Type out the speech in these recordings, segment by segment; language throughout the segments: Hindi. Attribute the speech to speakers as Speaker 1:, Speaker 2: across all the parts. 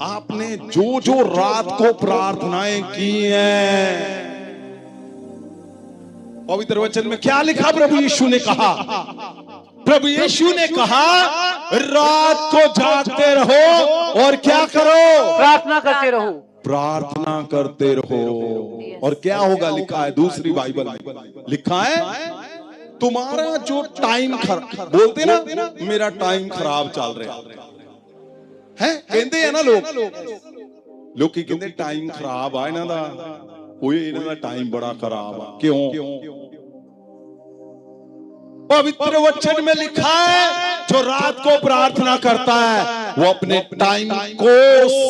Speaker 1: आपने जो जो रात को प्रार्थनाएं की हैं, पवित्र वचन में क्या लिखा? प्रभु यीशु ने कहा, प्रभु यीशु ने कहा रात को जागते रहो और क्या करो?
Speaker 2: प्रार्थना करते रहो।
Speaker 1: प्रार्थना करते रहो। और क्या होगा? लिखा है दूसरी बाइबल में, लिखा है तुम्हारा जो टाइम खराब, बोलते ना मेरा टाइम खराब चल रहा है, कहते हैं ना लोग की कहते टाइम खराब आ इन्हां दा, ओए इन्हां दा टाइम बड़ा खराब आ। क्यों? पवित्र वचन में लिखा है जो रात को प्रार्थना करता है वो अपने टाइम को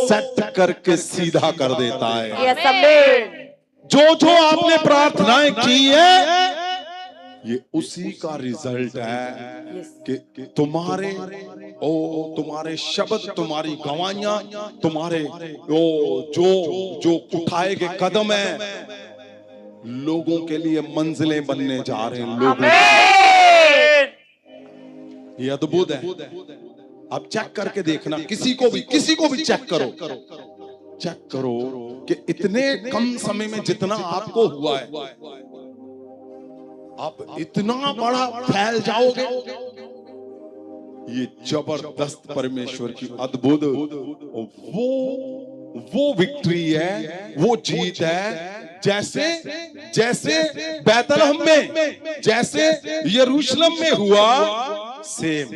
Speaker 1: सेट करके सीधा कर देता है। जो जो आपने प्रार्थनाएं की है ये उसी का रिजल्ट है कि तुम्हारे शब्द, तुम्हारी गवाहियां, तुम्हारे जो उठाए गए कदम है लोगों के लिए मंजिलें बनने जा रहे हैं। लोगों ये अद्भुत है। आप चेक करके देखना, किसी को भी चेक करो कि इतने कम समय में जितना आपको हुआ है आप इतना बड़ा फैल जाओगे। ये जबरदस्त परमेश्वर की अद्भुत वो विक्ट्री है, वो जीत है। जैसे बैतलहम में, जैसे यरूशलेम में हुआ, सेम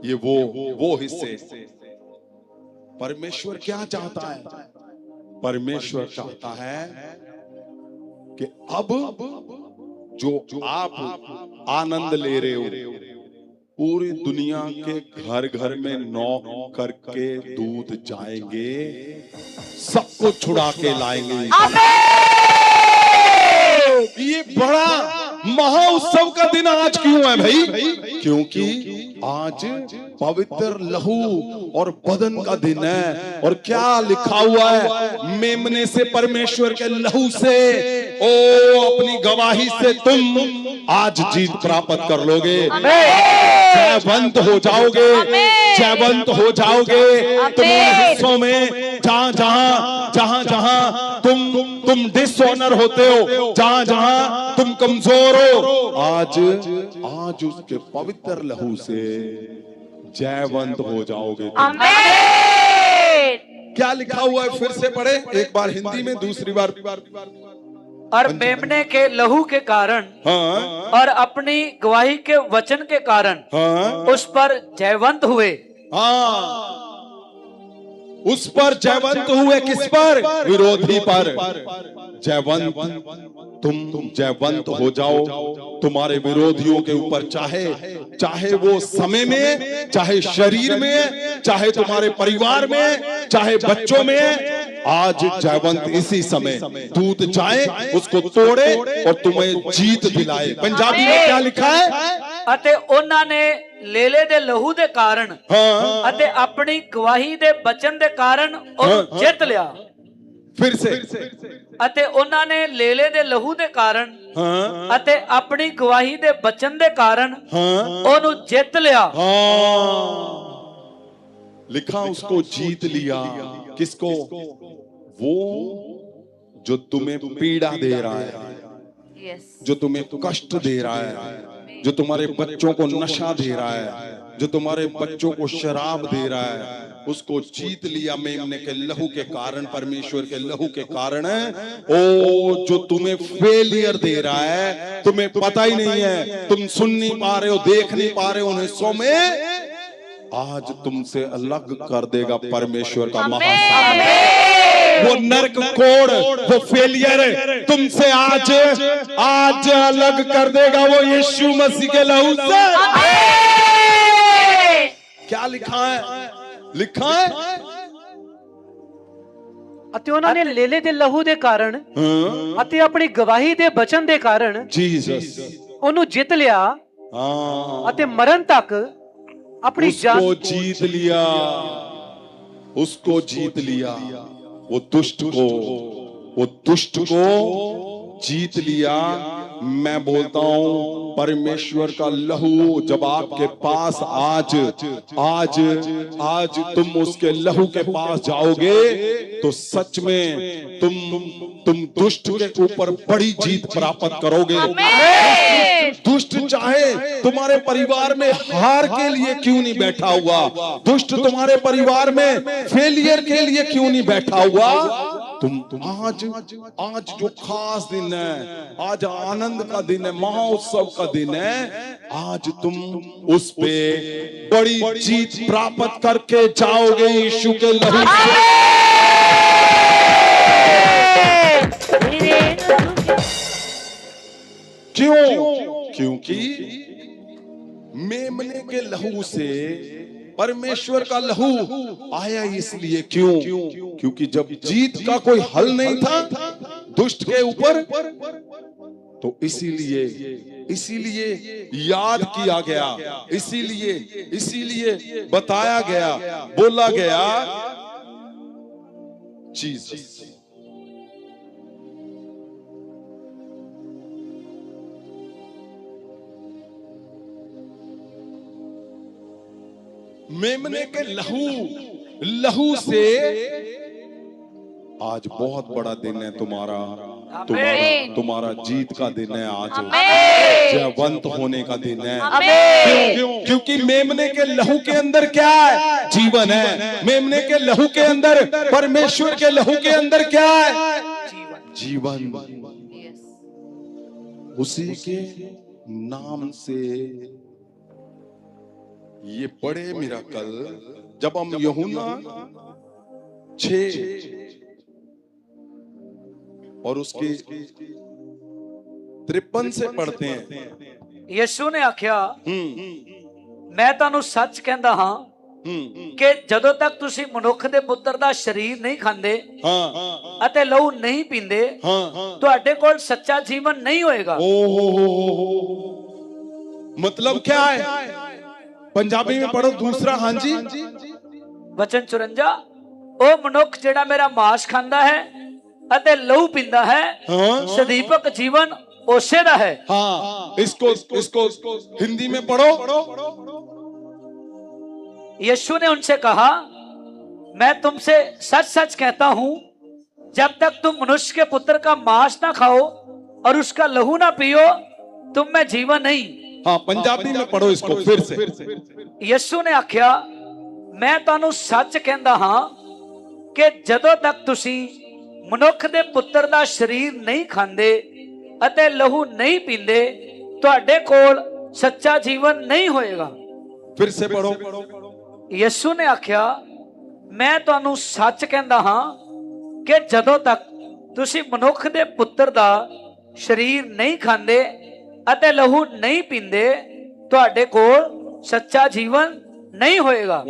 Speaker 1: ये वो हिस्से। परमेश्वर क्या चाहता है? परमेश्वर चाहता है कि अब जो आप आनंद ले रहे हो, पूरी दुनिया के घर घर में नॉक करके दूत जाएंगे, सबको छुड़ा के लाएंगे। ये बड़ा महा उत्सव का दिन आज क्यों है भाई? क्योंकि आज पवित्र लहू और बदन का दिन है। और क्या लिखा हुआ है? मेमने से, परमेश्वर के लहू से, अपनी गवाही से तुम आज जीत प्राप्त कर लोगे, जयवंत हो जाओगे, जयवंत हो जाओगे। तुम्हारे हिस्सों में जहां तुम डिसऑनर होते हो, जहां तुम कमजोर हो, आज उसके पवित्र लहू से जयवंत हो जाओगे। क्या लिखा हुआ है? फिर से पढ़े, एक बार हिंदी में, दूसरी बार।
Speaker 2: और मेमने के लहू के कारण,
Speaker 1: हाँ,
Speaker 2: और अपनी गवाही के वचन के कारण,
Speaker 1: हाँ,
Speaker 2: उस पर जयवंत हुए।
Speaker 1: हाँ, उस पर जयवंत हुए। किस पर? विरोधी पर जयवंत। तुम जयवंत हो जाओ तुम्हारे विरोधियों के ऊपर, चाहे वो समय में, चाहे शरीर में, चाहे तुम्हारे परिवार में, चाहे बच्चों में। आज जयवंत इसी समय दूत जाए, उसको तोड़े और तुम्हें जीत दिलाए। पंजाबी में क्या लिखा है?
Speaker 2: अते उन्हां ने लेले दे लहू दे कारण,
Speaker 1: हाँ,
Speaker 2: अते अपनी गवाही दे वचन दे कारण ਉਹਨੂੰ ਜਿੱਤ ਲਿਆ।
Speaker 1: फिर से,
Speaker 2: अते उन्हां ने लेले दे लहू दे कारण,
Speaker 1: हाँ,
Speaker 2: अते अपनी गवाही दे वचन दे कारण,
Speaker 1: हाँ,
Speaker 2: ਉਹਨੂੰ जित लिया।
Speaker 1: हाँ, लिखा उसको जीत लिया। किसको? वो जो तुम्हें पीड़ा दे रहा है, जो तुम्हें कष्ट दे रहा है, जो तुम्हारे बच्चों को नशा दे रहा है, जो तुम्हारे बच्चों को शराब दे रहा है, उसको जीत लिया मेमने के लहू के कारण, परमेश्वर के लहू के कारण। जो तुम्हें फेलियर दे रहा है, तुम्हें पता ही नहीं है, तुम सुन नहीं पा रहे हो, देख नहीं पा रहे हो, उन हिस्सों में आज तुमसे अलग कर देगा परमेश्वर का महासागर। वो नरक कोड़, वो फेलियर तुमसे आज अलग कर देगा, वो यीशु मसीह के लहू से। क्या लिखा है? लिखा है
Speaker 2: ਅਤੇ ਉਹਨਾਂ ਨੇ ਲੇਲੇ ਦੇ ਲਹੂ ਦੇ ਕਾਰਨ, ਅਤੇ ਆਪਣੀ ਗਵਾਹੀ ਦੇ ਵਚਨ ਦੇ ਕਾਰਨ,
Speaker 1: जीसस
Speaker 2: ਉਹਨੂੰ ਜਿੱਤ ਲਿਆ। ਅਤੇ ਮਰਨ ਤੱਕ अपनी
Speaker 1: उसको जीत लिया, उसको जीत लिया। वो दुष्ट को जीत लिया, मैं बोलता हूं परमेश्वर का लहू जब आपके पास आज आज आज तुम उसके लहू के पास जाओगे तो सच में तुम दुष्ट के ऊपर बड़ी जीत प्राप्त करोगे। दुष्ट चाहे तुम्हारे परिवार में हार के लिए क्यों नहीं बैठा हुआ, दुष्ट तुम्हारे परिवार में फेलियर के लिए क्यों नहीं बैठा हुआ, तुम आज जो खास दिन है, आज आनंद का दिन है, महोत्सव का दिन है, आज तुम उस पे बड़ी जीत प्राप्त करके जाओगे यीशु के लहू से। क्यों? क्योंकि मेमने के लहू से परमेश्वर का लहू आया, इसलिए क्यों? क्योंकि जब जीत का कोई हल नहीं था दुष्ट के ऊपर, तो इसीलिए याद किया गया, इसीलिए बताया गया, बोला गया जीसस। मेमने के लहू से आज बहुत बड़ा दिन है तुम्हारा जीत का दिन है, आज जयवंत होने का दिन है। क्योंकि मेमने के लहू के अंदर क्या है? जीवन है। मेमने के लहू के अंदर, परमेश्वर के लहू के अंदर क्या है? जीवन। उसी के नाम से ये बड़े मिराकल जब हम यूहन्ना 6 और उसके 53 से पढ़ते हैं।
Speaker 2: यीशु ने आख्या मैं तानू सच कहंदा हां कि जदों तक तुसी मनुख दे पुत्र दा शरीर नहीं खांदे अते लहू नहीं पींदे तुहाडे कोल सच्चा जीवन नहीं होएगा।
Speaker 1: मतलब क्या है? पंजाबी में पढ़ो दूसरा। हाँ जी।
Speaker 2: वचन 54 ओ मनुख जेड़ा मेरा मांस खांदा है अते लहू पींदा है सदीपक जीवन ओसे दा है।
Speaker 1: हाँ, इसको हिंदी में पढ़ो।
Speaker 2: यीशु ने उनसे कहा मैं तुमसे सच सच कहता हूं जब तक तुम मनुष्य के पुत्र का मांस ना खाओ और उसका लहू ना पियो तुम में जीवन नहीं।
Speaker 1: हाँ, पंजाबी में पढ़ो इसको फिर से।
Speaker 2: यीशु ने आख्या मैं तानू सच कहंदा हां कि जदों तक तुसी मनुख दे पुत्र दा शरीर नहीं खांदे अते लहू नहीं पींदे तुहाडे कोल सच्चा जीवन नहीं होएगा।
Speaker 1: फिर से पढ़ो।
Speaker 2: यीशु ने आख्या मैं तानू सच कहंदा हां कि जदों तक तुसी मनुख दे पुत्र दा शरीर नहीं खांदे अते लहू नहीं पींदे तुहाडे कोल सच्चा जीवन नहीं होएगा।